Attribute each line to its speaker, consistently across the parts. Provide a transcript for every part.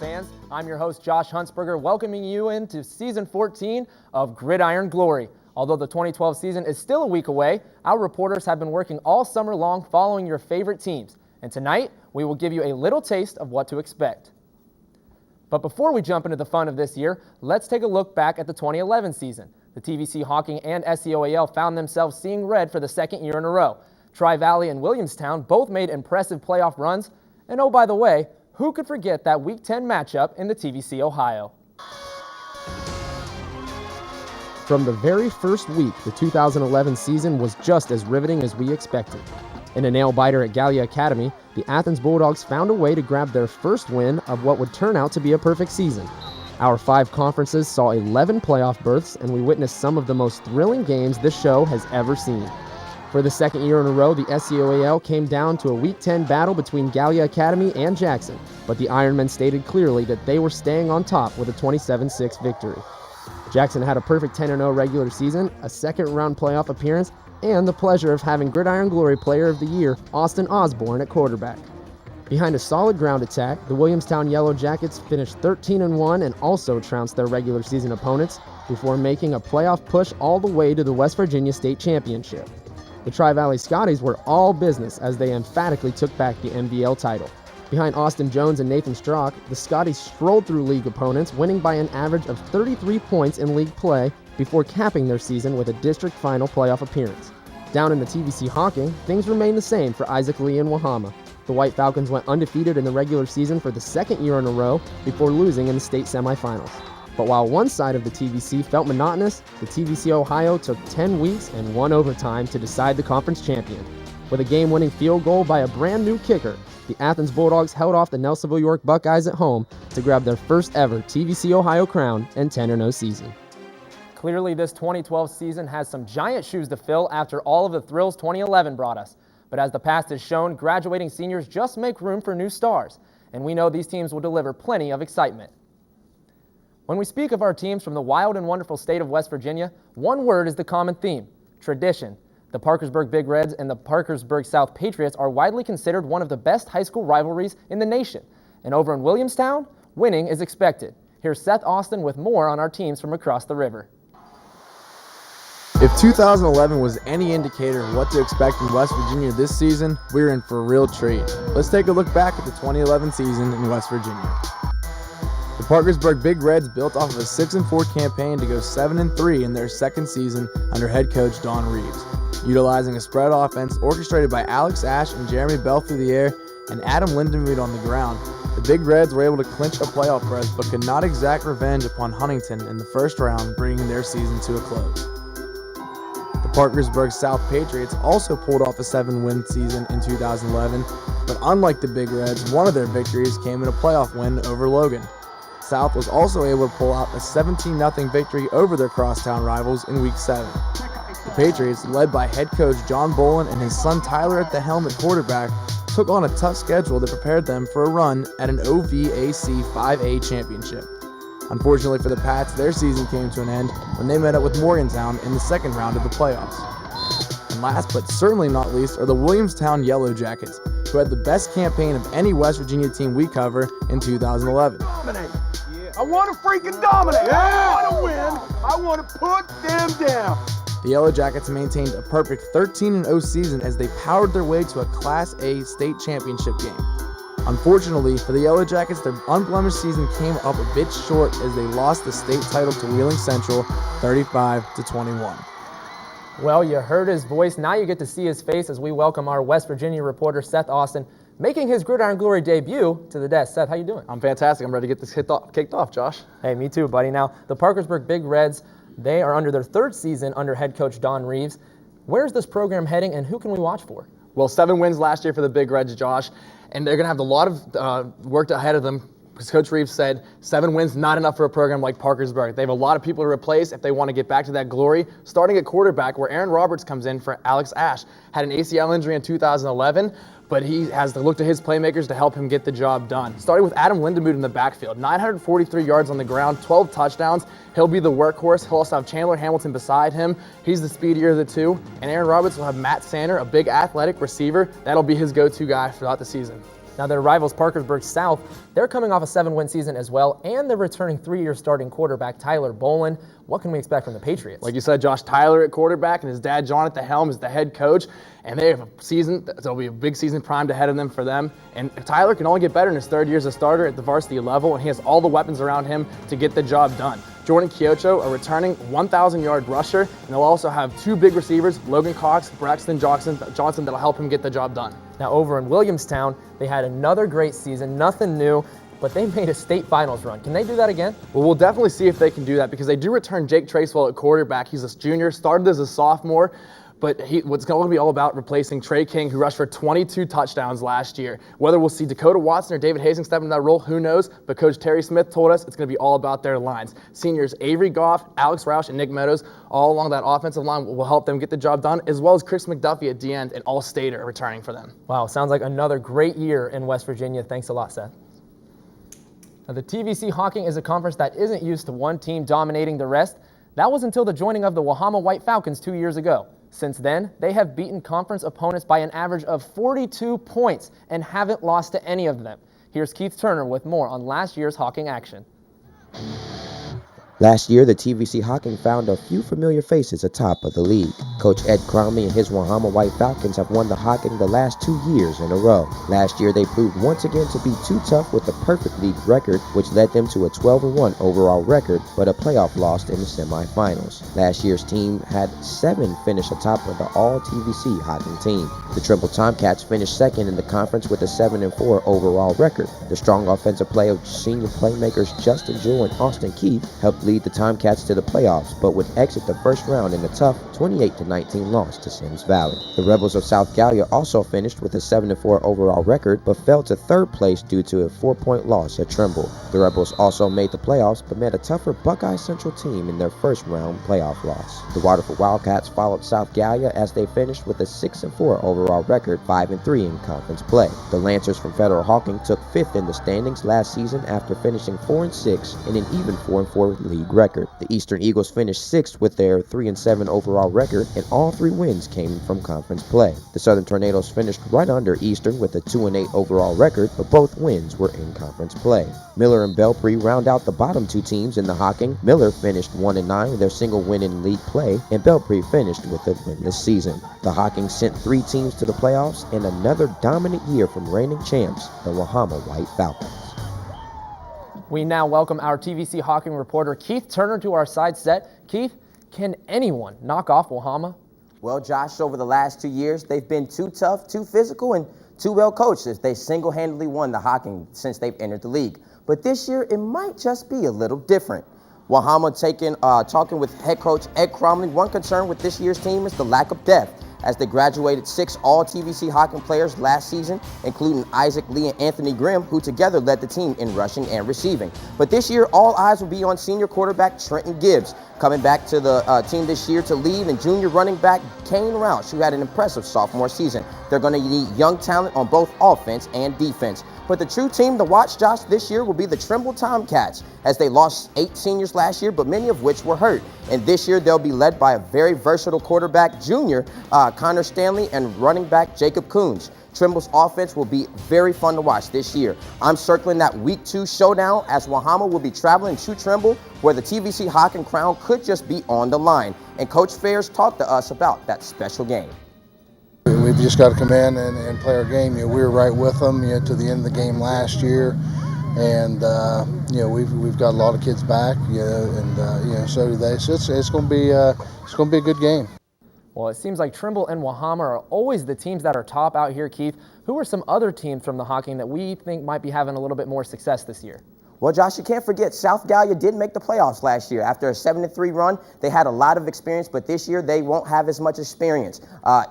Speaker 1: fans. I'm your host, Jaush Hunstberger, welcoming you into Season 14 of Gridiron Glory. Although the 2012 season is still a week away, our reporters have been working all summer long following your favorite teams. And tonight, we will give you a little taste of what to expect. But before we jump into the fun of this year, let's take a look back at the 2011 season. The TVC-Hocking and SEOAL found themselves seeing red for the second year in a row. Tri-Valley and Williamstown both made impressive playoff runs. And oh, by the way, who could forget that Week 10 matchup in the TVC-Ohio? From the very first week, the 2011 season was just as riveting as we expected. In a nail-biter at Gallia Academy, the Athens Bulldogs found a way to grab their first win of what would turn out to be a perfect season. Our 5 conferences saw 11 playoff berths, and we witnessed some of the most thrilling games this show has ever seen. For the second year in a row, the SEOAL came down to a Week 10 battle between Gallia Academy and Jackson, but the Ironmen stated clearly that they were staying on top with a 27-6 victory. Jackson had a perfect 10-0 regular season, a second-round playoff appearance, and the pleasure of having Gridiron Glory Player of the Year, Austin Osborne, at quarterback. Behind a solid ground attack, the Williamstown Yellow Jackets finished 13-1 and also trounced their regular season opponents before making a playoff push all the way to the West Virginia State Championship. The Tri-Valley Scotties were all business as they emphatically took back the MVL title. Behind Austin Jones and Nathan Strock, the Scotties strolled through league opponents, winning by an average of 33 points in league play before capping their season with a district final playoff appearance. Down in the TVC-Hocking, things remained the same for Isaac Lee and Wahama. The White Falcons went undefeated in the regular season for the second year in a row before losing in the state semifinals. But while one side of the TVC felt monotonous, the TVC-Ohio took 10 weeks and 1 overtime to decide the conference champion. With a game-winning field goal by a brand new kicker, the Athens Bulldogs held off the Nelsonville York Buckeyes at home to grab their first ever TVC-Ohio crown and 10-0 season. Clearly, this 2012 season has some giant shoes to fill after all of the thrills 2011 brought us. But as the past has shown, graduating seniors just make room for new stars, and we know these teams will deliver plenty of excitement. When we speak of our teams from the wild and wonderful state of West Virginia, one word is the common theme: tradition. The Parkersburg Big Reds and the Parkersburg South Patriots are widely considered one of the best high school rivalries in the nation. And over in Williamstown, winning is expected. Here's Seth Austin with more on our teams from across the river.
Speaker 2: If 2011 was any indicator of what to expect in West Virginia this season, we're in for a real treat. Let's take a look back at the 2011 season in West Virginia. The Parkersburg Big Reds built off of a 6-4 campaign to go 7-3 in their second season under head coach Don Reeves. Utilizing a spread offense orchestrated by Alex Ash and Jeremy Bell through the air and Adam Lindenwood on the ground, the Big Reds were able to clinch a playoff berth but could not exact revenge upon Huntington in the first round, bringing their season to a close. The Parkersburg South Patriots also pulled off a 7-win season in 2011, but unlike the Big Reds, one of their victories came in a playoff win over Logan. South was also able to pull out a 17-0 victory over their crosstown rivals in Week 7. The Patriots, led by head coach John Bolin and his son Tyler at the helm at quarterback, took on a tough schedule that prepared them for a run at an OVAC 5A championship. Unfortunately for the Pats, their season came to an end when they met up with Morgantown in the second round of the playoffs. And last but certainly not least are the Williamstown Yellow Jackets, who had the best campaign of any West Virginia team we cover in 2011.
Speaker 3: Dominate. Yeah. I want to freaking dominate. Yeah. I want to win. I want to put them down.
Speaker 2: The Yellow Jackets maintained a perfect 13-0 season as they powered their way to a Class A state championship game. Unfortunately for the Yellow Jackets, their unblemished season came up a bit short as they lost the state title to Wheeling Central 35-21.
Speaker 1: Well, you heard his voice. Now you get to see his face as we welcome our West Virginia reporter, Seth Austin, making his Gridiron Glory debut to the desk. Seth, how you doing?
Speaker 4: I'm fantastic. I'm ready to get this kicked off, Josh.
Speaker 1: Hey, me too, buddy. Now, the Parkersburg Big Reds, they are under their third season under head coach Don Reeves. Where's this program heading, and who can we watch for?
Speaker 4: Well, 7 wins last year for the Big Reds, Josh, and they're going to have a lot of work ahead of them because Coach Reeves said 7 wins not enough for a program like Parkersburg. They have a lot of people to replace if they want to get back to that glory, starting at quarterback where Aaron Roberts comes in for Alex Ash. Had an ACL injury in 2011, but he has to look to his playmakers to help him get the job done. Starting with Adam Lindenwood in the backfield, 943 yards on the ground, 12 touchdowns. He'll be the workhorse. He'll also have Chandler Hamilton beside him. He's the speedier of the two. And Aaron Roberts will have Matt Sander, a big athletic receiver. That'll be his go-to guy throughout the season.
Speaker 1: Now their rivals Parkersburg South, they're coming off a 7-win season as well, and they're returning 3-year starting quarterback Tyler Bolin. What can we expect from the Patriots?
Speaker 4: Like you said, Josh, Tyler at quarterback and his dad John at the helm is the head coach, and they have a season, there'll be a big season primed ahead of them for them. And Tyler can only get better in his 3rd year as a starter at the varsity level, and he has all the weapons around him to get the job done. Jordan Kyocho, a returning 1,000-yard rusher, and they'll also have 2 big receivers, Logan Cox, Braxton Johnson, that'll help him get the job done.
Speaker 1: Now over in Williamstown, they had another great season, nothing new, but they made a state finals run. Can they do that again?
Speaker 4: Well, we'll definitely see if they can do that because they do return Jake Tracewell at quarterback. He's a junior, started as a sophomore, but what's going to be all about replacing Trey King, who rushed for 22 touchdowns last year. Whether we'll see Dakota Watson or David Hastings step into that role, who knows? But Coach Terry Smith told us it's going to be all about their lines. Seniors Avery Goff, Alex Roush, and Nick Meadows, all along that offensive line, will help them get the job done, as well as Chris McDuffie at the end, an all-stater returning for them.
Speaker 1: Wow, sounds like another great year in West Virginia. Thanks a lot, Seth. Now, the TVC-Hocking is a conference that isn't used to one team dominating the rest. That was until the joining of the Wahama White Falcons 2 years ago. Since then, they have beaten conference opponents by an average of 42 points and haven't lost to any of them. Here's Keith Turner with more on last year's Hocking action.
Speaker 5: Last year, the TVC-Hocking found a few familiar faces atop of the league. Coach Ed Cromley and his Wahama White Falcons have won the Hocking the last 2 years in a row. Last year, they proved once again to be too tough with a perfect league record, which led them to a 12-1 overall record, but a playoff loss in the semifinals. Last year's team had 7 finish atop of the all-TVC Hocking team. The Trimble Tomcats finished second in the conference with a 7-4 overall record. The strong offensive play of senior playmakers Justin Jewell and Austin Keith helped lead the Tomcats to the playoffs, but would exit the first round in a tough 28-19 loss to Sims Valley. The Rebels of South Gallia also finished with a 7-4 overall record, but fell to 3rd place due to a 4-point loss at Trimble. The Rebels also made the playoffs, but met a tougher Buckeye Central team in their first round playoff loss. The Waterford Wildcats followed South Gallia as they finished with a 6-4 overall record, 5-3 in conference play. The Lancers from Federal Hocking took 5th in the standings last season after finishing 4-6 in an even 4-4 league record. The Eastern Eagles finished 6th with their 3-7 overall record, and all 3 wins came from conference play. The Southern Tornadoes finished right under Eastern with a 2-8 overall record, but both wins were in conference play. Miller and Belpre round out the bottom 2 teams in the Hocking. Miller finished 1-9 with their single win in league play, and Belpre finished with a winless season. The Hocking sent 3 teams to the playoffs and another dominant year from reigning champs, the Wahama White Falcons.
Speaker 1: We now welcome our TVC-Hocking reporter Keith Turner to our side set. Keith, can anyone knock off Wahama?
Speaker 6: Well, Josh, over the last 2 years, they've been too tough, too physical, and too well coached as they single-handedly won the Hocking since they've entered the league. But this year, it might just be a little different. Wahama talking with head coach Ed Cromley. One concern with this year's team is the lack of depth, as they graduated 6 all-TVC-Hocking players last season, including Isaac Lee and Anthony Grimm, who together led the team in rushing and receiving. But this year, all eyes will be on senior quarterback Trenton Gibbs, coming back to the team this year to lead, and junior running back Kane Roush, who had an impressive sophomore season. They're going to need young talent on both offense and defense. But the true team to watch, Josh, this year will be the Trimble Tomcats, as they lost 8 seniors last year, but many of which were hurt. And this year, they'll be led by a very versatile quarterback, junior Connor Stanley, and running back Jacob Coons. Trimble's offense will be very fun to watch this year. I'm circling that Week 2 showdown, as Wahama will be traveling to Trimble, where the TVC-Hocking crown could just be on the line. And Coach Fairs talked to us about that special game.
Speaker 7: We've just got to come in and play our game. We were right with them to the end of the game last year, and we've got a lot of kids back, and so do they. So it's going to be a good game.
Speaker 1: Well, it seems like Trimble and Wahama are always the teams that are top out here, Keith. Who are some other teams from the Hocking that we think might be having a little bit more success this year?
Speaker 6: Well, Josh, you can't forget South Gallia did make the playoffs last year. After a 7-3 run, they had a lot of experience, but this year they won't have as much experience.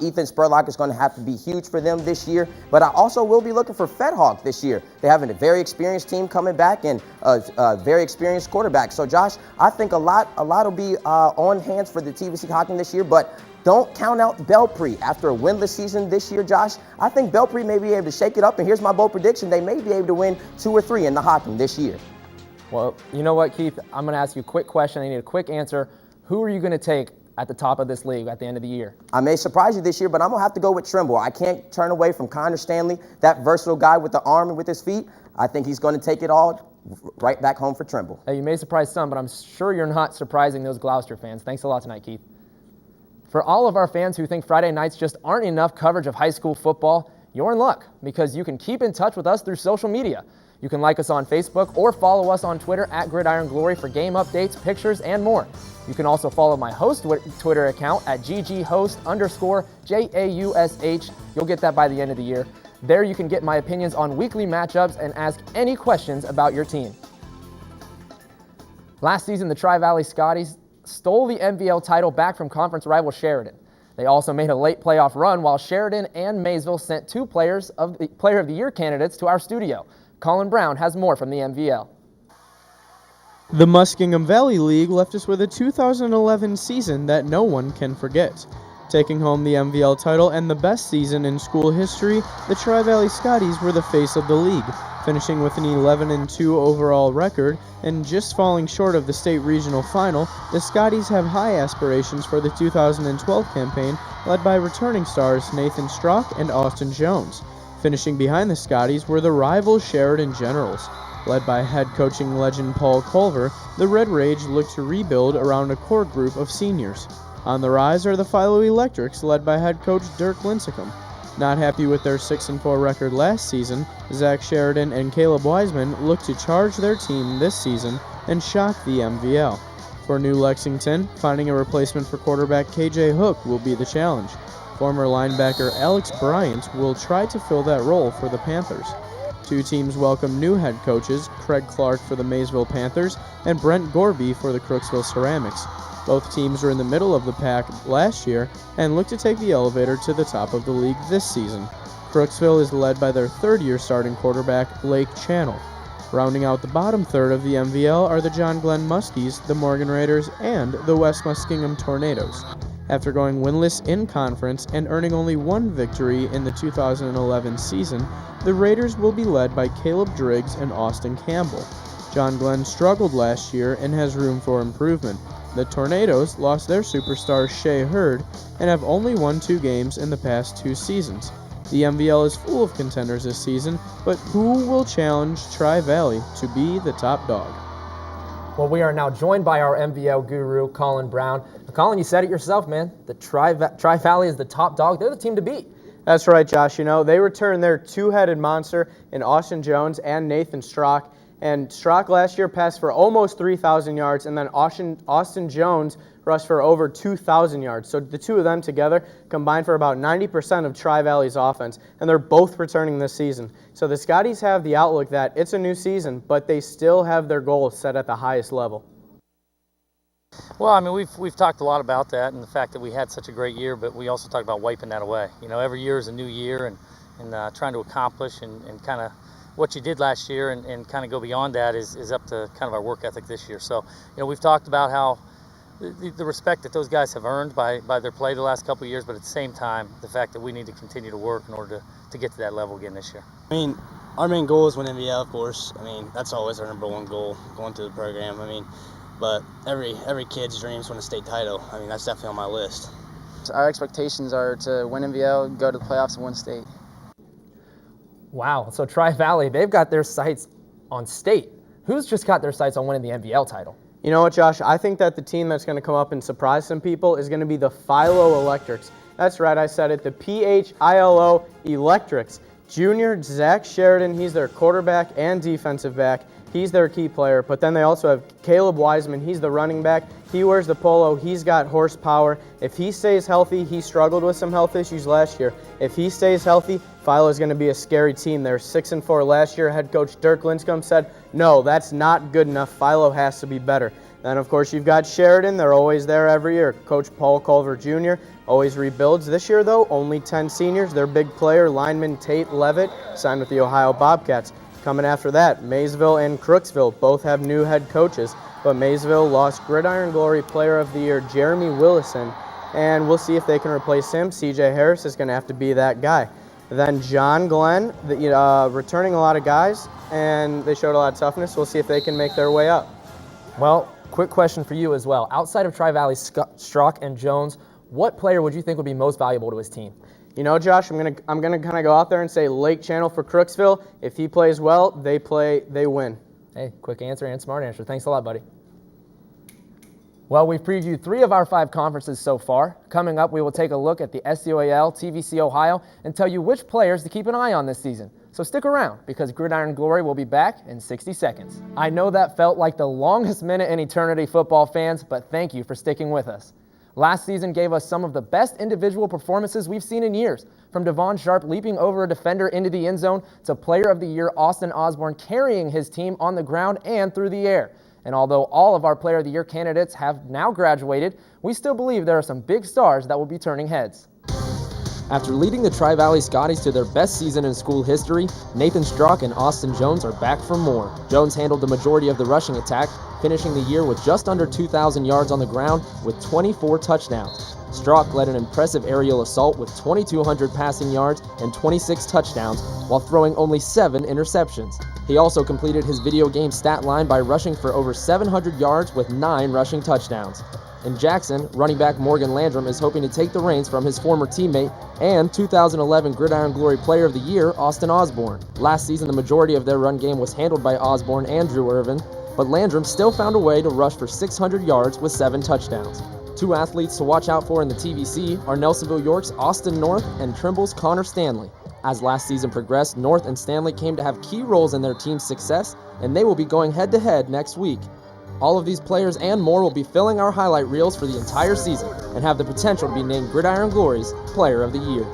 Speaker 6: Ethan Spurlock is going to have to be huge for them this year, but I also will be looking for Fedhawk this year. They're having a very experienced team coming back and a very experienced quarterback. So, Josh, I think a lot will be on hands for the TVC-Hocking this year, but don't count out Belpre. After a winless season this year, Josh, I think Belpre may be able to shake it up, and here's my bold prediction. They may be able to win 2 or 3 in the Hocking this year.
Speaker 1: Well, you know what, Keith? I'm going to ask you a quick question. I need a quick answer. Who are you going to take at the top of this league at the end of the year?
Speaker 6: I may surprise you this year, but I'm going to have to go with Trimble. I can't turn away from Connor Stanley, that versatile guy with the arm and with his feet. I think he's going to take it all right back home for Trimble.
Speaker 1: Hey, you may surprise some, but I'm sure you're not surprising those Gloucester fans. Thanks a lot tonight, Keith. For all of our fans who think Friday nights just aren't enough coverage of high school football, you're in luck because you can keep in touch with us through social media. You can like us on Facebook or follow us on Twitter at Gridiron Glory for game updates, pictures, and more. You can also follow my host Twitter account at gghost_JAUSH. You'll get that by the end of the year. There you can get my opinions on weekly matchups and ask any questions about your team. Last season, the Tri-Valley Scotties stole the MVL title back from conference rival Sheridan. They also made a late playoff run while Sheridan and Maysville sent two Player of the Year candidates to our studio. Colin Brown has more from the MVL.
Speaker 8: The Muskingum Valley League left us with a 2011 season that no one can forget. Taking home the MVL title and the best season in school history, the Tri-Valley Scotties were the face of the league, finishing with an 11-2 overall record, and just falling short of the state regional final. The Scotties have high aspirations for the 2012 campaign, led by returning stars Nathan Strock and Austin Jones. Finishing behind the Scotties were the rival Sheridan Generals. Led by head coaching legend Paul Culver, the Red Rage looked to rebuild around a core group of seniors. On the rise are the Philo Electrics, led by head coach Dirk Lincecum. Not happy with their 6-4 record last season, Zach Sheridan and Caleb Wiseman look to charge their team this season and shock the MVL. For New Lexington, finding a replacement for quarterback KJ Hook will be the challenge. Former linebacker Alex Bryant will try to fill that role for the Panthers. Two teams welcome new head coaches, Craig Clark for the Maysville Panthers and Brent Gorby for the Crooksville Ceramics. Both teams were in the middle of the pack last year and look to take the elevator to the top of the league this season. Crooksville is led by their third-year starting quarterback, Blake Channel. Rounding out the bottom third of the MVL are the John Glenn Muskies, the Morgan Raiders, and the West Muskingum Tornadoes. After going winless in conference and earning only one victory in the 2011 season, the Raiders will be led by Caleb Driggs and Austin Campbell. John Glenn struggled last year and has room for improvement. The Tornadoes lost their superstar Shea Hurd and have only won 2 games in the past 2 seasons. The MVL is full of contenders this season, but who will challenge Tri-Valley to be the top dog?
Speaker 1: Well, we are now joined by our MVL guru, Colin Brown. Colin, you said it yourself, man. The Tri-Valley is the top dog. They're the team to beat.
Speaker 8: That's right, Josh. You know, they returned their two-headed monster in Austin Jones and Nathan Strock. And Strock last year passed for almost 3,000 yards, and then Austin Jones rushed for over 2,000 yards. So the two of them together combined for about 90% of Tri-Valley's offense, and they're both returning this season. So the Scotties have the outlook that it's a new season, but they still have their goals set at the highest level.
Speaker 9: Well, I mean, we've talked a lot about that and the fact that we had such a great year, but we also talked about wiping that away. You know, every year is a new year, and trying to accomplish and kind of what you did last year and kind of go beyond that is up to kind of our work ethic this year. So, you know, we've talked about how the respect that those guys have earned by their play the last couple of years, but at the same time, the fact that we need to continue to work in order to get to that level again this year.
Speaker 10: I mean, our main goal is win MVL, of course. I mean, that's always our number one goal going through the program. I mean, but every kid's dreams win a state title. I mean, that's definitely on my list.
Speaker 11: Our expectations are to win MVL, go to the playoffs, and win state.
Speaker 1: Wow, so Tri-Valley, they've got their sights on state. Who's just got their sights on winning the MVL title?
Speaker 8: You know what, Josh? I think that the team that's going to come up and surprise some people is going to be the Philo Electrics. That's right, I said it, the PHILO Electrics. Junior Zach Sheridan, he's their quarterback and defensive back. He's their key player, but then they also have Caleb Wiseman. He's the running back. He wears the polo. He's got horsepower. If he stays healthy, he struggled with some health issues last year. If he stays healthy, Philo is going to be a scary team. They're 6-4 last year. Head coach Dirk Lincecum said, no, that's not good enough. Philo has to be better. Then, of course, you've got Sheridan. They're always there every year. Coach Paul Culver Jr. always rebuilds. This year, though, only 10 seniors. Their big player, lineman Tate Levitt, signed with the Ohio Bobcats. Coming after that, Maysville and Crooksville both have new head coaches, but Maysville lost Gridiron Glory Player of the Year Jeremy Willison, and we'll see if they can replace him. CJ Harris is going to have to be that guy. Then John Glenn, returning a lot of guys, and they showed a lot of toughness. We'll see if they can make their way up.
Speaker 1: Well, Quick question for you as well. Outside of Tri-Valley, Strzok and Jones, what player would you think would be most valuable to his team?
Speaker 8: You know, Josh, I'm gonna kind of go out there and say Lake Channel for Crooksville. If he plays well, they win.
Speaker 1: Hey, quick answer and smart answer. Thanks a lot, buddy. Well, we've previewed 3 of our 5 conferences so far. Coming up, we will take a look at the SCOAL, TVC-Ohio, and tell you which players to keep an eye on this season. So stick around, because Gridiron Glory will be back in 60 seconds. I know that felt like the longest minute in eternity, football fans, but thank you for sticking with us. Last season gave us some of the best individual performances we've seen in years, from Devon Sharp leaping over a defender into the end zone to Player of the Year Austin Osborne carrying his team on the ground and through the air. And although all of our Player of the Year candidates have now graduated, we still believe there are some big stars that will be turning heads. After leading the Tri-Valley Scotties to their best season in school history, Nathan Strzok and Austin Jones are back for more. Jones handled the majority of the rushing attack, finishing the year with just under 2,000 yards on the ground with 24 touchdowns. Strzok led an impressive aerial assault with 2,200 passing yards and 26 touchdowns, while throwing only 7 interceptions. He also completed his video game stat line by rushing for over 700 yards with 9 rushing touchdowns. In Jackson, running back Morgan Landrum is hoping to take the reins from his former teammate and 2011 Gridiron Glory Player of the Year, Austin Osborne. Last season, the majority of their run game was handled by Osborne and Drew Irvin, but Landrum still found a way to rush for 600 yards with 7 touchdowns. 2 athletes to watch out for in the TVC are Nelsonville York's Austin North and Trimble's Connor Stanley. As last season progressed, North and Stanley came to have key roles in their team's success, and they will be going head-to-head next week. All of these players and more will be filling our highlight reels for the entire season and have the potential to be named Gridiron Glory's Player of the Year.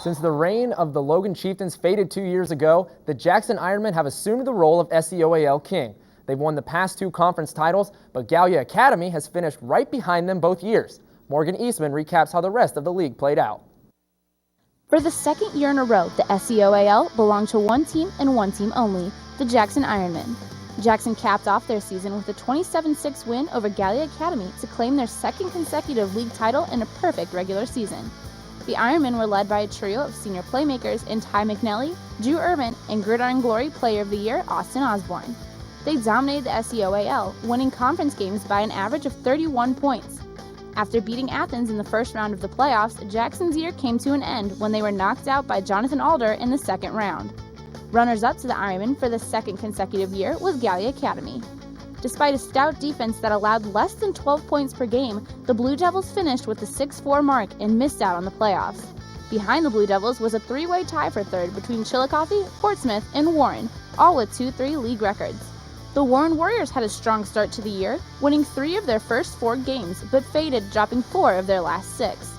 Speaker 1: Since the reign of the Logan Chieftains faded 2 years ago, the Jackson Ironmen have assumed the role of SCOAL King. They've won the past 2 conference titles, but Gallia Academy has finished right behind them both years. Morgan Eastman recaps how the rest of the league played out.
Speaker 12: For the second year in a row, the SCOAL belonged to one team and one team only, the Jackson Ironmen. Jackson capped off their season with a 27-6 win over Gallia Academy to claim their second consecutive league title in a perfect regular season. The Ironmen were led by a trio of senior playmakers in Ty McNelly, Drew Irvin, and Gridiron Glory Player of the Year Austin Osborne. They dominated the SCOAL, winning conference games by an average of 31 points. After beating Athens in the first round of the playoffs, Jackson's year came to an end when they were knocked out by Jonathan Alder in the second round. Runners-up to the Ironmen for the second consecutive year was Gallia Academy. Despite a stout defense that allowed less than 12 points per game, the Blue Devils finished with the 6-4 mark and missed out on the playoffs. Behind the Blue Devils was a 3-way tie for third between Chillicothe, Portsmouth, and Warren, all with 2-3 league records. The Warren Warriors had a strong start to the year, winning 3 of their first 4 games, but faded, dropping 4 of their last 6.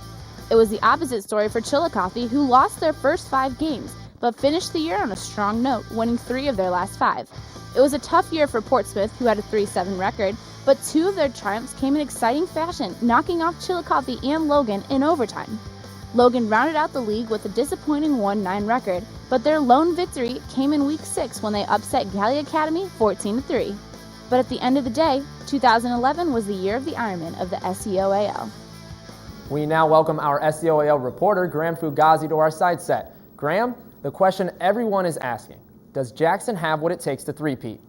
Speaker 12: It was the opposite story for Chillicothe, who lost their first 5 games, but finished the year on a strong note, winning 3 of their last 5. It was a tough year for Portsmouth, who had a 3-7 record, but 2 of their triumphs came in exciting fashion, knocking off Chillicothe and Logan in overtime. Logan rounded out the league with a disappointing 1-9 record, but their lone victory came in Week 6 when they upset Gallia Academy 14-3. But at the end of the day, 2011 was the year of the Ironmen of the SCOAL.
Speaker 1: We now welcome our SCOAL reporter, Graham Fugazi, to our side set. Graham, the question everyone is asking, does Jackson have what it takes to three-peat?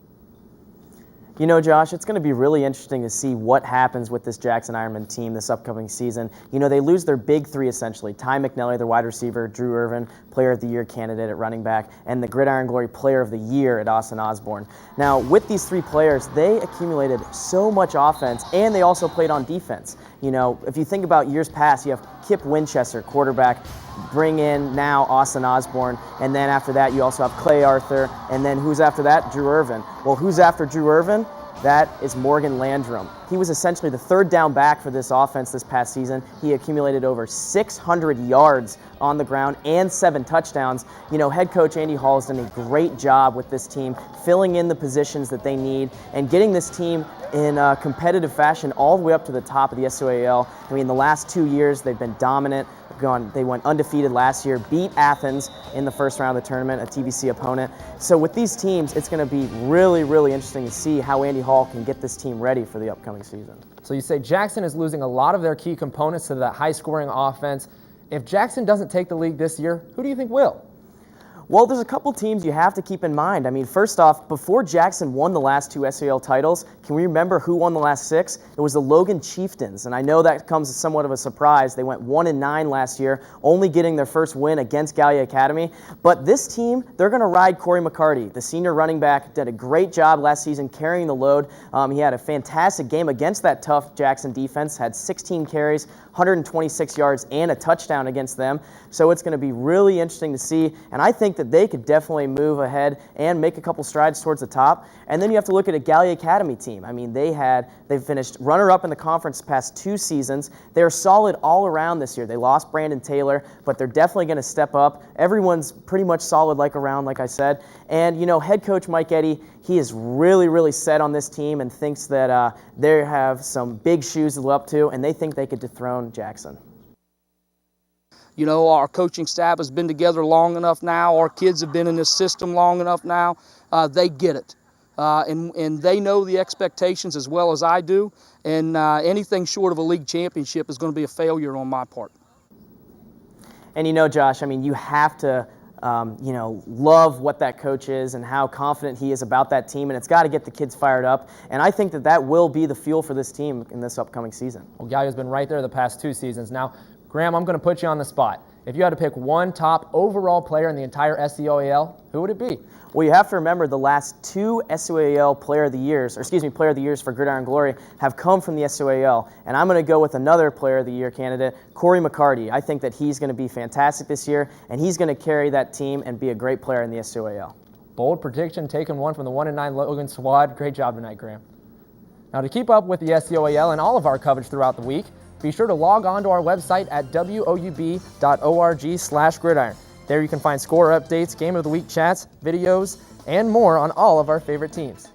Speaker 13: You know, Josh, it's going to be really interesting to see what happens with this Jackson Ironman team this upcoming season. You know, they lose their big 3 essentially. Ty McNelly, their wide receiver, Drew Irvin, Player of the Year candidate at running back, and the Gridiron Glory Player of the Year at Austin Osborne. Now, with these 3 players, they accumulated so much offense, and they also played on defense. You know, if you think about years past, you have Kip Winchester, quarterback, bring in now Austin Osborne, and then after that you also have Clay Arthur, and then who's after that? Drew Irvin. Well, who's after Drew Irvin? That is Morgan Landrum. He was essentially the 3rd down back for this offense this past season. He accumulated over 600 yards on the ground and 7 touchdowns. You know, head coach Andy Hall has done a great job with this team, filling in the positions that they need and getting this team in a competitive fashion all the way up to the top of the SCOAL. I mean, the last 2 years they've been dominant. They went undefeated last year, beat Athens in the first round of the tournament, a TVC opponent. So with these teams, it's going to be really, really interesting to see how Andy Hall can get this team ready for the upcoming season.
Speaker 1: So you say Jackson is losing a lot of their key components to that high-scoring offense. If Jackson doesn't take the league this year, who do you think will?
Speaker 13: Well, there's a couple teams you have to keep in mind. I mean, first off, before Jackson won the last 2 SOAL titles, can we remember who won the last 6? It was the Logan Chieftains, and I know that comes as somewhat of a surprise. They went 1-9 last year, only getting their first win against Gallia Academy. But this team, they're going to ride Corey McCarty. The senior running back did a great job last season carrying the load. He had a fantastic game against that tough Jackson defense, had 16 carries, 126 yards, and a touchdown against them. So it's going to be really interesting to see, and I think that they could definitely move ahead and make a couple strides towards the top. And then you have to look at a Gallia Academy team. I mean, they finished runner-up in the conference the past 2 seasons. They're solid all around this year. They lost Brandon Taylor, but they're definitely going to step up. Everyone's pretty much solid like I said. And, you know, head coach Mike Eddy, he is really, really set on this team and thinks that they have some big shoes to live up to, and they think they could dethrone Jackson.
Speaker 14: You know, our coaching staff has been together long enough now. Our kids have been in this system long enough now. They get it. And they know the expectations as well as I do. And anything short of a league championship is going to be a failure on my part.
Speaker 13: And you know, Josh, I mean, you have to love what that coach is and how confident he is about that team, and it's got to get the kids fired up. And I think that will be the fuel for this team in this upcoming season.
Speaker 1: Well, Gallia's been right there the past 2 seasons. Now, Graham, I'm going to put you on the spot. If you had to pick one top overall player in the entire SEOAL, who would it be?
Speaker 13: Well, you have to remember the last 2 SOAL Player of the Years for Gridiron Glory have come from the SOAL. And I'm going to go with another Player of the Year candidate, Corey McCarty. I think that he's going to be fantastic this year, and he's going to carry that team and be a great player in the SOAL.
Speaker 1: Bold prediction, taking one from the 1-9 Logan squad. Great job tonight, Graham. Now, to keep up with the SEOAL and all of our coverage throughout the week, be sure to log on to our website at woub.org/gridiron. There you can find score updates, game of the week chats, videos, and more on all of our favorite teams.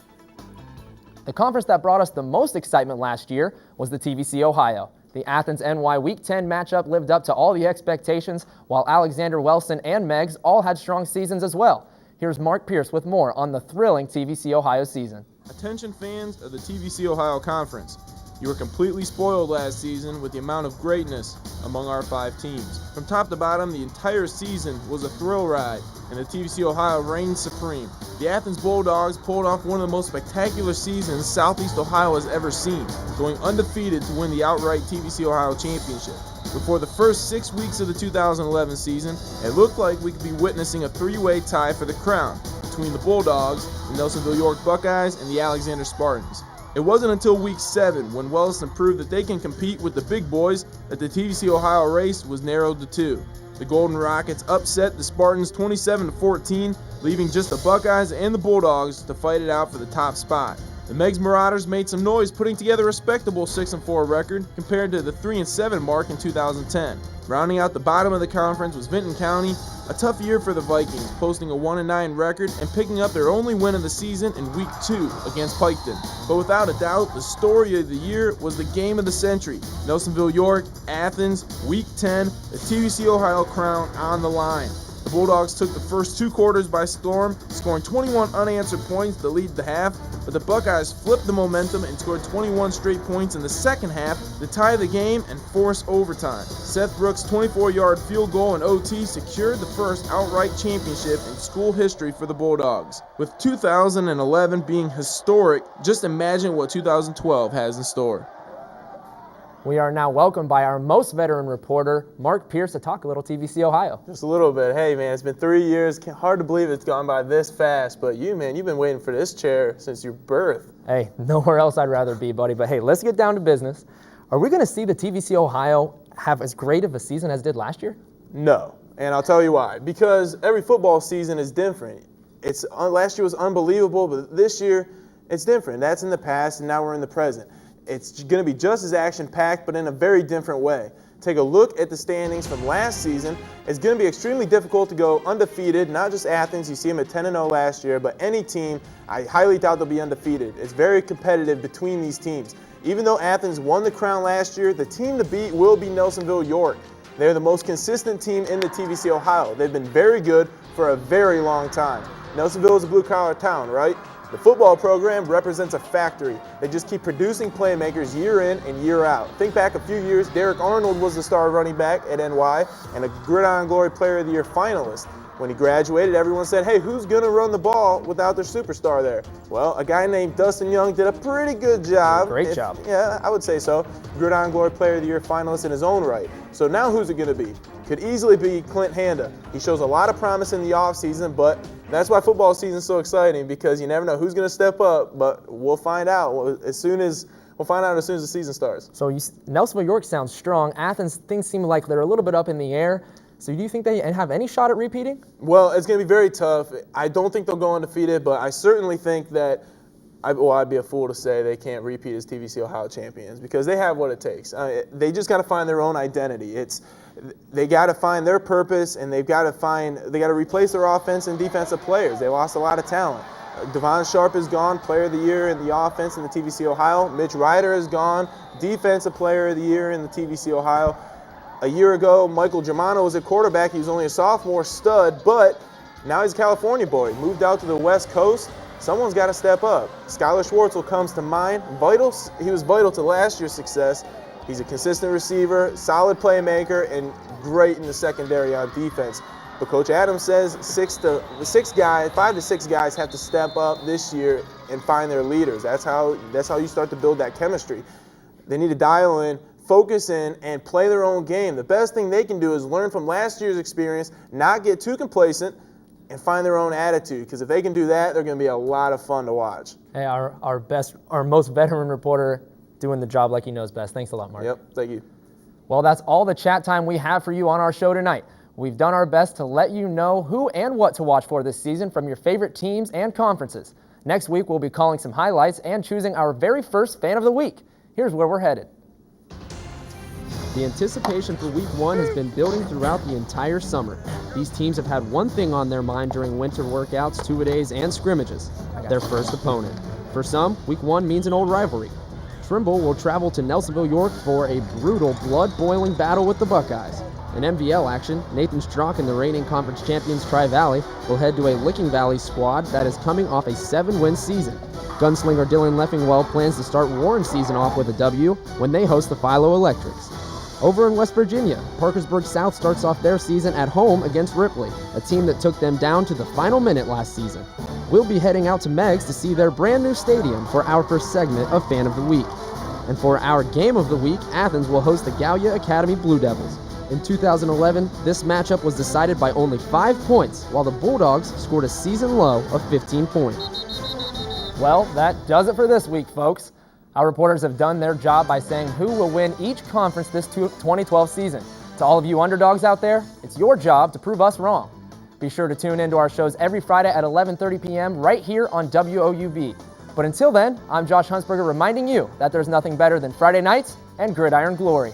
Speaker 1: The conference that brought us the most excitement last year was the TVC-Ohio. The Athens-NY Week 10 matchup lived up to all the expectations, while Alexander Wilson and Meggs all had strong seasons as well. Here's Mark Pierce with more on the thrilling TVC-Ohio season.
Speaker 15: Attention fans of the TVC-Ohio Conference. You were completely spoiled last season with the amount of greatness among our 5 teams. From top to bottom, the entire season was a thrill ride, and the TVC-Ohio reigned supreme. The Athens Bulldogs pulled off one of the most spectacular seasons Southeast Ohio has ever seen, going undefeated to win the outright TVC-Ohio championship. Before the first 6 weeks of the 2011 season, it looked like we could be witnessing a 3-way tie for the crown between the Bulldogs, the Nelsonville York Buckeyes, and the Alexander Spartans. It wasn't until week 7, when Wellston proved that they can compete with the big boys, that the TVC-Ohio race was narrowed to 2. The Golden Rockets upset the Spartans 27-14, leaving just the Buckeyes and the Bulldogs to fight it out for the top spot. The Meggs Marauders made some noise, putting together a respectable 6-4 record compared to the 3-7 mark in 2010. Rounding out the bottom of the conference was Vinton County, a tough year for the Vikings, posting a 1-9 record and picking up their only win of the season in week 2 against Piketon. But without a doubt, the story of the year was the game of the century. Nelsonville York, Athens, week 10, the TVC-Ohio crown on the line. The Bulldogs took the first 2 quarters by storm, scoring 21 unanswered points to lead the half, but the Buckeyes flipped the momentum and scored 21 straight points in the second half to tie the game and force overtime. Seth Brooks' 24-yard field goal in OT secured the first outright championship in school history for the Bulldogs. With 2011 being historic, just imagine what 2012 has in store.
Speaker 1: We are now welcomed by our most veteran reporter, Mark Pierce, to talk a little TVC-Ohio.
Speaker 16: Just a little bit. Hey, man, it's been 3 years. Hard to believe it's gone by this fast. But you, man, you've been waiting for this chair since your birth.
Speaker 1: Hey, nowhere else I'd rather be, buddy. But hey, let's get down to business. Are we going to see the TVC-Ohio have as great of a season as did last year?
Speaker 16: No, and I'll tell you why. Because every football season is different. Last year was unbelievable, but this year it's different. That's in the past, and now we're in the present. It's going to be just as action-packed, but in a very different way. Take a look at the standings from last season. It's going to be extremely difficult to go undefeated, not just Athens. You see them at 10-0 last year, but any team, I highly doubt they'll be undefeated. It's very competitive between these teams. Even though Athens won the crown last year, the team to beat will be Nelsonville York. They're the most consistent team in the TVC-Ohio. They've been very good for a very long time. Nelsonville is a blue-collar town, right? The football program represents a factory. They just keep producing playmakers year in and year out. Think back a few years, Derek Arnold was the star running back at NY and a Gridiron Glory Player of the Year finalist. When he graduated, everyone said, hey, who's going to run the ball without their superstar there? Well, a guy named Dustin Young did a pretty good job.
Speaker 1: Great job.
Speaker 16: Yeah, I would say so. Gridiron Glory Player of the Year finalist in his own right. So now who's it going to be? Could easily be Clint Handa. He shows a lot of promise in the offseason, but that's why football season is so exciting, because you never know who's going to step up, but we'll find out as soon as the season starts.
Speaker 1: So Nelsonville York sounds strong. Athens, things seem like they're a little bit up in the air. So do you think they have any shot at repeating?
Speaker 16: Well, it's going to be very tough. I don't think they'll go undefeated, but I certainly think that I'd be a fool to say they can't repeat as TVC-Ohio champions, because they have what it takes. They just got to find their own identity. They got to find their purpose, and they got to replace their offense and defensive players. They lost a lot of talent. Devon Sharp is gone, Player of the Year in the offense in the TVC-Ohio. Mitch Ryder is gone, Defensive Player of the Year in the TVC-Ohio. A year ago, Michael Germano was at quarterback. He was only a sophomore stud, but now he's a California boy. Moved out to the West Coast. Someone's got to step up. Skylar Schwartzel comes to mind. He was vital to last year's success. He's a consistent receiver, solid playmaker, and great in the secondary on defense. But Coach Adams says 5 to 6 guys have to step up this year and find their leaders. That's how you start to build that chemistry. They need to dial in, focus in, and play their own game. The best thing they can do is learn from last year's experience, not get too complacent, and find their own attitude. Because if they can do that, they're going to be a lot of fun to watch.
Speaker 1: Hey, our most veteran reporter doing the job like he knows best. Thanks a lot, Mark.
Speaker 16: Yep, thank you.
Speaker 1: Well, that's all the chat time we have for you on our show tonight. We've done our best to let you know who and what to watch for this season from your favorite teams and conferences. Next week, we'll be calling some highlights and choosing our very first Fan of the Week. Here's where we're headed. The anticipation for Week 1 has been building throughout the entire summer. These teams have had one thing on their mind during winter workouts, two-a-days, and scrimmages: their first opponent. For some, Week 1 means an old rivalry. Trimble will travel to Nelsonville York for a brutal, blood-boiling battle with the Buckeyes. In MVL action, Nathan Strock and the reigning conference champions Tri-Valley will head to a Licking Valley squad that is coming off a 7-win season. Gunslinger Dylan Leffingwell plans to start Warren's season off with a W when they host the Philo Electrics. Over in West Virginia, Parkersburg South starts off their season at home against Ripley, a team that took them down to the final minute last season. We'll be heading out to Meigs to see their brand new stadium for our first segment of Fan of the Week. And for our Game of the Week, Athens will host the Gallia Academy Blue Devils. In 2011, this matchup was decided by only 5 points, while the Bulldogs scored a season low of 15 points. Well, that does it for this week, folks. Our reporters have done their job by saying who will win each conference this 2012 season. To all of you underdogs out there, it's your job to prove us wrong. Be sure to tune in to our shows every Friday at 11:30 p.m. right here on WOUB. But until then, I'm Jaush Hunstberger reminding you that there's nothing better than Friday nights and Gridiron Glory.